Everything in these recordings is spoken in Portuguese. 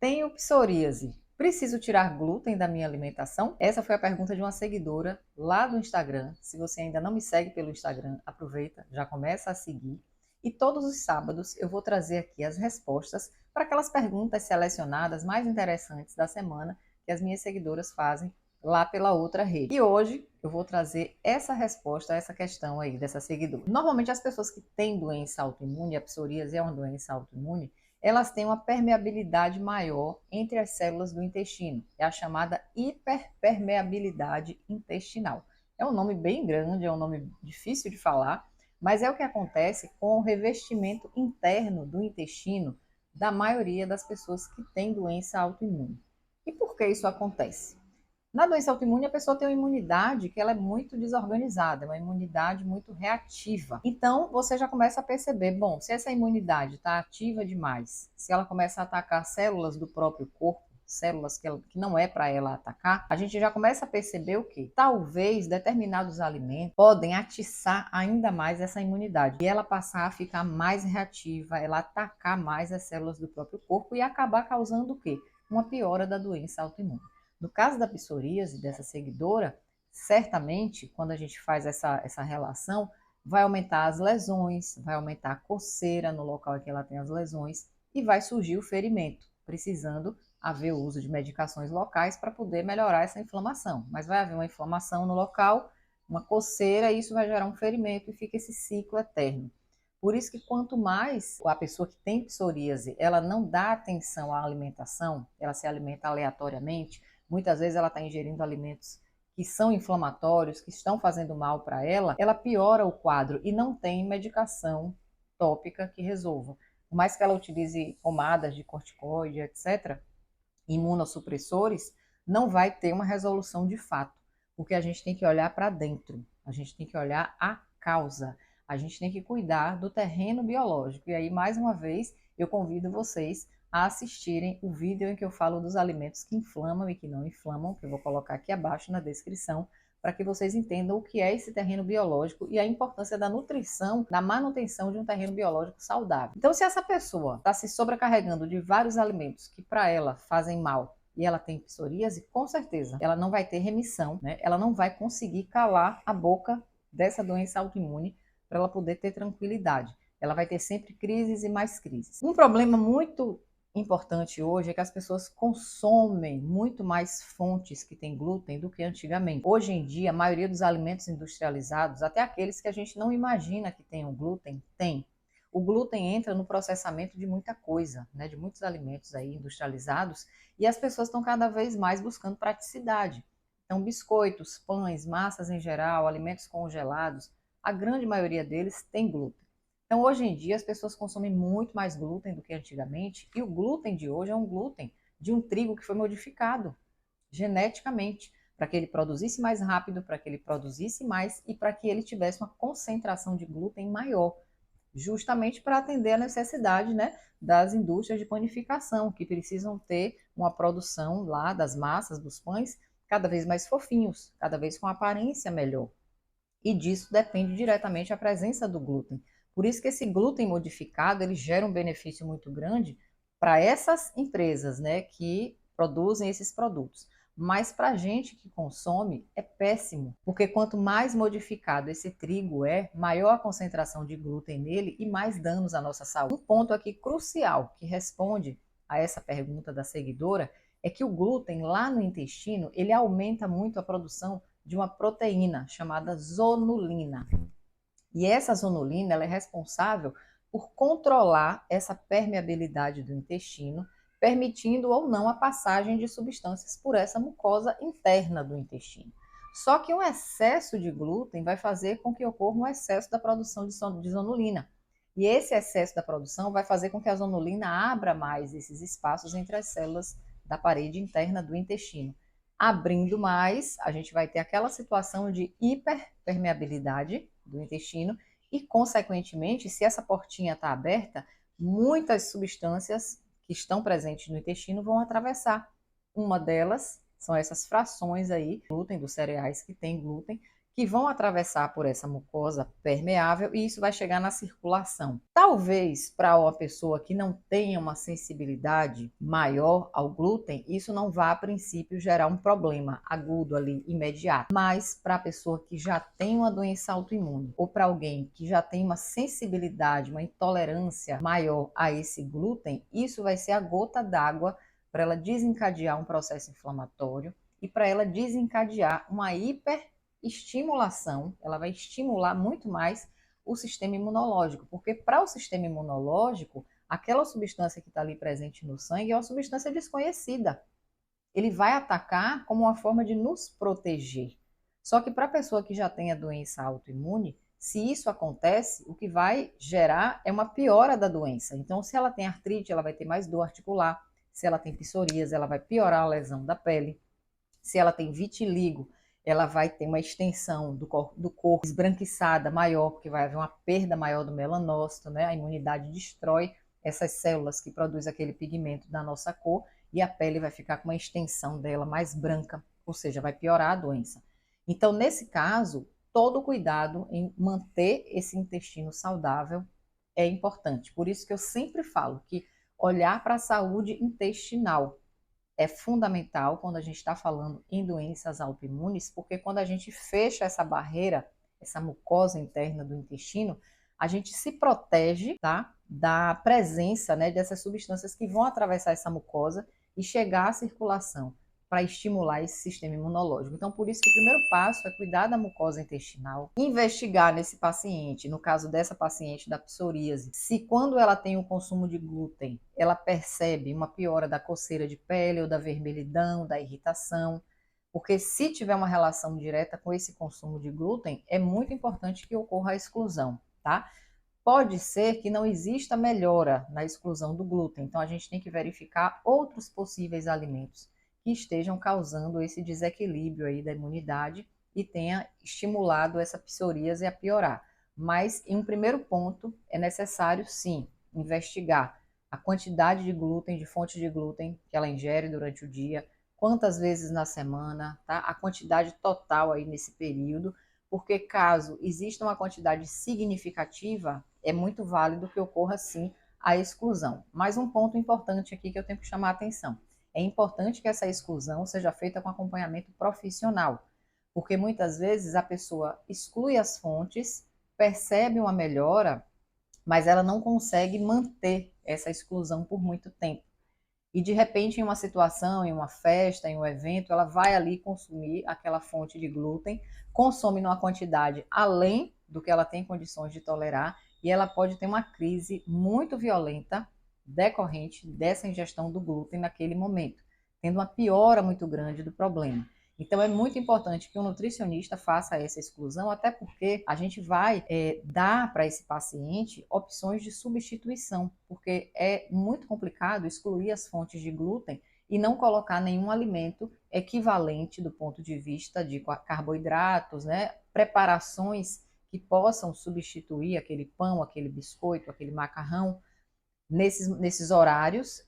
Tenho psoríase. Preciso tirar glúten da minha alimentação? Essa foi a pergunta de uma seguidora lá do Instagram. Se você ainda não me segue pelo Instagram, aproveita, já começa a seguir. E todos os sábados eu vou trazer aqui as respostas para aquelas perguntas selecionadas mais interessantes da semana que as minhas seguidoras fazem lá pela outra rede. E hoje eu vou trazer essa resposta a essa questão aí dessa seguidora. Normalmente as pessoas que têm doença autoimune, a psoríase é uma doença autoimune, elas têm uma permeabilidade maior entre as células do intestino. É a chamada hiperpermeabilidade intestinal. É um nome bem grande, é um nome difícil de falar, mas é o que acontece com o revestimento interno do intestino da maioria das pessoas que têm doença autoimune. E por que isso acontece? Na doença autoimune, a pessoa tem uma imunidade que ela é muito desorganizada, uma imunidade muito reativa. Então, você já começa a perceber, bom, se essa imunidade está ativa demais, se ela começa a atacar células do próprio corpo, células que não é para ela atacar, a gente já começa a perceber o quê? Talvez determinados alimentos podem atiçar ainda mais essa imunidade e ela passar a ficar mais reativa, ela atacar mais as células do próprio corpo e acabar causando o quê? Uma piora da doença autoimune. No caso da psoríase, dessa seguidora, certamente, quando a gente faz essa relação, vai aumentar as lesões, vai aumentar a coceira no local em que ela tem as lesões e vai surgir o ferimento, precisando haver o uso de medicações locais para poder melhorar essa inflamação. Mas vai haver uma inflamação no local, uma coceira, e isso vai gerar um ferimento e fica esse ciclo eterno. Por isso que quanto mais a pessoa que tem psoríase, ela não dá atenção à alimentação, ela se alimenta aleatoriamente, muitas vezes ela está ingerindo alimentos que são inflamatórios, que estão fazendo mal para ela piora o quadro e não tem medicação tópica que resolva. Por mais que ela utilize pomadas de corticoide, etc., imunossupressores, não vai ter uma resolução de fato, porque a gente tem que olhar para dentro, a gente tem que olhar a causa, a gente tem que cuidar do terreno biológico. E aí, mais uma vez, eu convido vocês a assistirem o vídeo em que eu falo dos alimentos que inflamam e que não inflamam, que eu vou colocar aqui abaixo na descrição, para que vocês entendam o que é esse terreno biológico e a importância da nutrição, da manutenção de um terreno biológico saudável. Então, se essa pessoa está se sobrecarregando de vários alimentos que para ela fazem mal e ela tem psoríase, com certeza ela não vai ter remissão, né? Ela não vai conseguir calar a boca dessa doença autoimune para ela poder ter tranquilidade. Ela vai ter sempre crises e mais crises. Um problema muito importante hoje é que as pessoas consomem muito mais fontes que têm glúten do que antigamente. Hoje em dia, a maioria dos alimentos industrializados, até aqueles que a gente não imagina que tenham glúten, tem. O glúten entra no processamento de muita coisa, né, de muitos alimentos aí industrializados, e as pessoas estão cada vez mais buscando praticidade. Então, biscoitos, pães, massas em geral, alimentos congelados, a grande maioria deles tem glúten. Então, hoje em dia, as pessoas consomem muito mais glúten do que antigamente, e o glúten de hoje é um glúten de um trigo que foi modificado geneticamente, para que ele produzisse mais rápido, para que ele produzisse mais e para que ele tivesse uma concentração de glúten maior, justamente para atender a necessidade, né, das indústrias de panificação, que precisam ter uma produção lá das massas, dos pães, cada vez mais fofinhos, cada vez com aparência melhor. E disso depende diretamente a presença do glúten. Por isso que esse glúten modificado, ele gera um benefício muito grande para essas empresas, né, que produzem esses produtos. Mas para a gente que consome é péssimo, porque quanto mais modificado esse trigo é, maior a concentração de glúten nele e mais danos à nossa saúde. Um ponto aqui crucial que responde a essa pergunta da seguidora é que o glúten lá no intestino, ele aumenta muito a produção de uma proteína chamada zonulina. E essa zonulina ela é responsável por controlar essa permeabilidade do intestino, permitindo ou não a passagem de substâncias por essa mucosa interna do intestino. Só que um excesso de glúten vai fazer com que ocorra um excesso da produção de zonulina. E esse excesso da produção vai fazer com que a zonulina abra mais esses espaços entre as células da parede interna do intestino. Abrindo mais, a gente vai ter aquela situação de hiperpermeabilidade do intestino e, consequentemente, se essa portinha está aberta, muitas substâncias que estão presentes no intestino vão atravessar. Uma delas são essas frações aí, glúten, dos cereais que tem glúten, que vão atravessar por essa mucosa permeável e isso vai chegar na circulação. Talvez para uma pessoa que não tenha uma sensibilidade maior ao glúten, isso não vá a princípio gerar um problema agudo ali imediato, mas para a pessoa que já tem uma doença autoimune ou para alguém que já tem uma sensibilidade, uma intolerância maior a esse glúten, isso vai ser a gota d'água para ela desencadear um processo inflamatório e para ela desencadear uma hiperestimulação, ela vai estimular muito mais o sistema imunológico, porque para o sistema imunológico, aquela substância que está ali presente no sangue é uma substância desconhecida. Ele vai atacar como uma forma de nos proteger. Só que para a pessoa que já tem a doença autoimune, se isso acontece, o que vai gerar é uma piora da doença. Então, se ela tem artrite, ela vai ter mais dor articular. Se ela tem psoríase, ela vai piorar a lesão da pele. Se ela tem vitiligo, ela vai ter uma extensão do corpo esbranquiçada maior, porque vai haver uma perda maior do melanócito, né? A imunidade destrói essas células que produzem aquele pigmento da nossa cor e a pele vai ficar com uma extensão dela mais branca, ou seja, vai piorar a doença. Então, nesse caso, todo cuidado em manter esse intestino saudável é importante. Por isso que eu sempre falo que olhar para a saúde intestinal é fundamental quando a gente está falando em doenças autoimunes, porque quando a gente fecha essa barreira, essa mucosa interna do intestino, a gente se protege, tá, da presença, né, dessas substâncias que vão atravessar essa mucosa e chegar à circulação para estimular esse sistema imunológico. Então, por isso que o primeiro passo é cuidar da mucosa intestinal, investigar nesse paciente, no caso dessa paciente da psoríase, se quando ela tem o consumo de glúten, ela percebe uma piora da coceira de pele ou da vermelhidão, da irritação, porque se tiver uma relação direta com esse consumo de glúten, é muito importante que ocorra a exclusão, tá? Pode ser que não exista melhora na exclusão do glúten, então a gente tem que verificar outros possíveis alimentos que estejam causando esse desequilíbrio aí da imunidade e tenha estimulado essa psoríase a piorar. Mas, em um primeiro ponto, é necessário, sim, investigar a quantidade de glúten, de fonte de glúten que ela ingere durante o dia, quantas vezes na semana, tá? A quantidade total aí nesse período, porque caso exista uma quantidade significativa, é muito válido que ocorra, sim, a exclusão. Mas um ponto importante aqui que eu tenho que chamar a atenção. É importante que essa exclusão seja feita com acompanhamento profissional, porque muitas vezes a pessoa exclui as fontes, percebe uma melhora, mas ela não consegue manter essa exclusão por muito tempo. E de repente, em uma situação, em uma festa, em um evento, ela vai ali consumir aquela fonte de glúten, consome numa quantidade além do que ela tem condições de tolerar, e ela pode ter uma crise muito violenta decorrente dessa ingestão do glúten naquele momento, tendo uma piora muito grande do problema. Então é muito importante que o nutricionista faça essa exclusão, até porque a gente vai dar para esse paciente opções de substituição, porque é muito complicado excluir as fontes de glúten e não colocar nenhum alimento equivalente do ponto de vista de carboidratos, né? Preparações que possam substituir aquele pão, aquele biscoito, aquele macarrão nesses horários.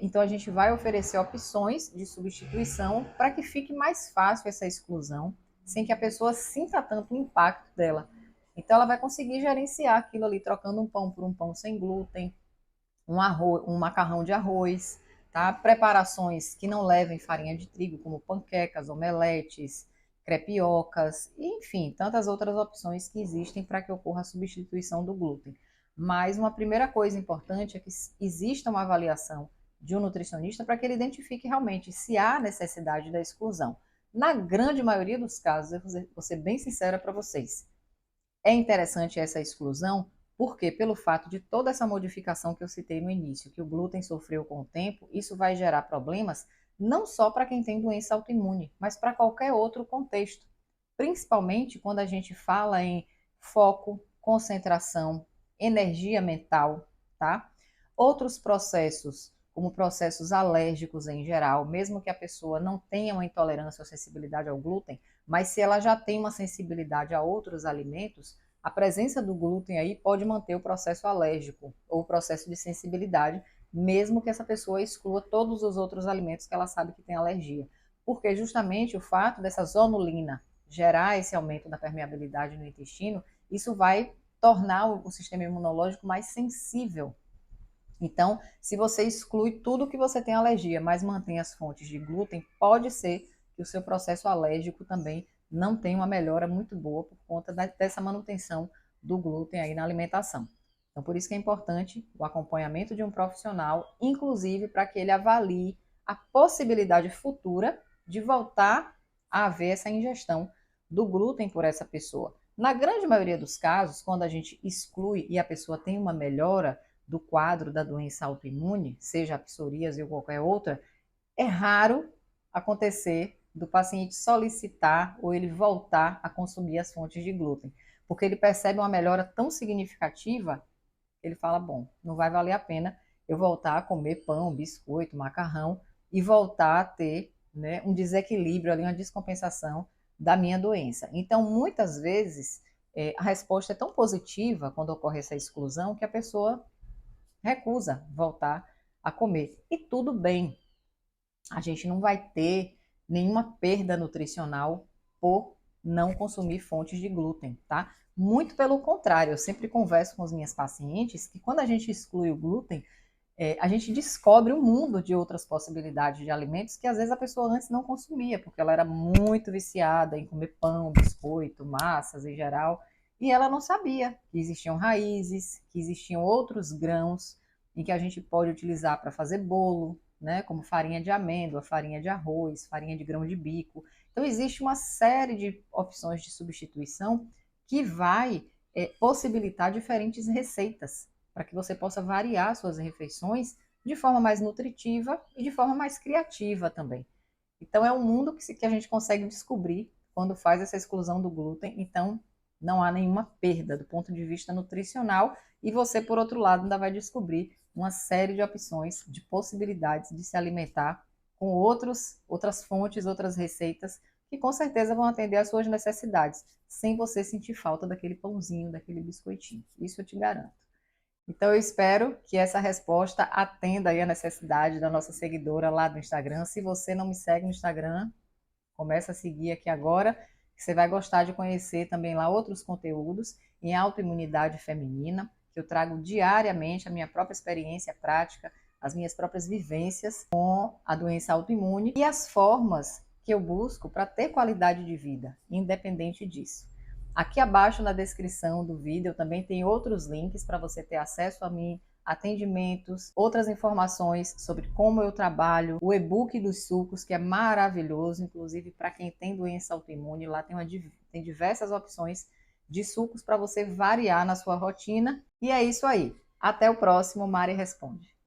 Então, a gente vai oferecer opções de substituição para que fique mais fácil essa exclusão, sem que a pessoa sinta tanto o impacto dela. Então, ela vai conseguir gerenciar aquilo ali, trocando um pão por um pão sem glúten, um macarrão de arroz, tá? Preparações que não levem farinha de trigo, como panquecas, omeletes, crepiocas, enfim, tantas outras opções que existem para que ocorra a substituição do glúten. Mas uma primeira coisa importante é que exista uma avaliação de um nutricionista para que ele identifique realmente se há necessidade da exclusão. Na grande maioria dos casos, eu vou ser bem sincera para vocês, é interessante essa exclusão, porque pelo fato de toda essa modificação que eu citei no início, que o glúten sofreu com o tempo, isso vai gerar problemas não só para quem tem doença autoimune, mas para qualquer outro contexto. Principalmente quando a gente fala em foco, concentração, energia mental, tá? Outros processos, como processos alérgicos em geral, mesmo que a pessoa não tenha uma intolerância ou sensibilidade ao glúten, mas se ela já tem uma sensibilidade a outros alimentos, a presença do glúten aí pode manter o processo alérgico ou o processo de sensibilidade, mesmo que essa pessoa exclua todos os outros alimentos que ela sabe que tem alergia. Porque justamente o fato dessa zonulina gerar esse aumento da permeabilidade no intestino, isso vai tornar o sistema imunológico mais sensível. Então, se você exclui tudo que você tem alergia, mas mantém as fontes de glúten, pode ser que o seu processo alérgico também não tenha uma melhora muito boa por conta dessa manutenção do glúten aí na alimentação. Então, por isso que é importante o acompanhamento de um profissional, inclusive para que ele avalie a possibilidade futura de voltar a haver essa ingestão do glúten por essa pessoa. Na grande maioria dos casos, quando a gente exclui e a pessoa tem uma melhora do quadro da doença autoimune, seja a psoríase ou qualquer outra, é raro acontecer do paciente solicitar ou ele voltar a consumir as fontes de glúten, porque ele percebe uma melhora tão significativa, ele fala, bom, não vai valer a pena eu voltar a comer pão, biscoito, macarrão e voltar a ter, né, um desequilíbrio ali, uma descompensação da minha doença. Então, muitas vezes, a resposta é tão positiva quando ocorre essa exclusão que a pessoa recusa voltar a comer. E tudo bem, a gente não vai ter nenhuma perda nutricional por não consumir fontes de glúten, tá? Muito pelo contrário, eu sempre converso com as minhas pacientes que quando a gente exclui o glúten, a gente descobre um mundo de outras possibilidades de alimentos que às vezes a pessoa antes não consumia, porque ela era muito viciada em comer pão, biscoito, massas em geral, e ela não sabia que existiam raízes, que existiam outros grãos em que a gente pode utilizar para fazer bolo, né, como farinha de amêndoa, farinha de arroz, farinha de grão de bico. Então existe uma série de opções de substituição que vai possibilitar diferentes receitas para que você possa variar suas refeições de forma mais nutritiva e de forma mais criativa também. Então, é um mundo que a gente consegue descobrir quando faz essa exclusão do glúten. Então, não há nenhuma perda do ponto de vista nutricional. E você, por outro lado, ainda vai descobrir uma série de opções, de possibilidades de se alimentar com outras fontes, outras receitas, que com certeza vão atender às suas necessidades, sem você sentir falta daquele pãozinho, daquele biscoitinho. Isso eu te garanto. Então, eu espero que essa resposta atenda aí a necessidade da nossa seguidora lá do Instagram. Se você não me segue no Instagram, começa a seguir aqui agora, que você vai gostar de conhecer também lá outros conteúdos em autoimunidade feminina, que eu trago diariamente a minha própria experiência prática, as minhas próprias vivências com a doença autoimune e as formas que eu busco para ter qualidade de vida, independente disso. Aqui abaixo na descrição do vídeo também tem outros links para você ter acesso a mim, atendimentos, outras informações sobre como eu trabalho, o e-book dos sucos, que é maravilhoso, inclusive para quem tem doença autoimune, lá tem diversas opções de sucos para você variar na sua rotina. E é isso aí. Até o próximo Mari Responde.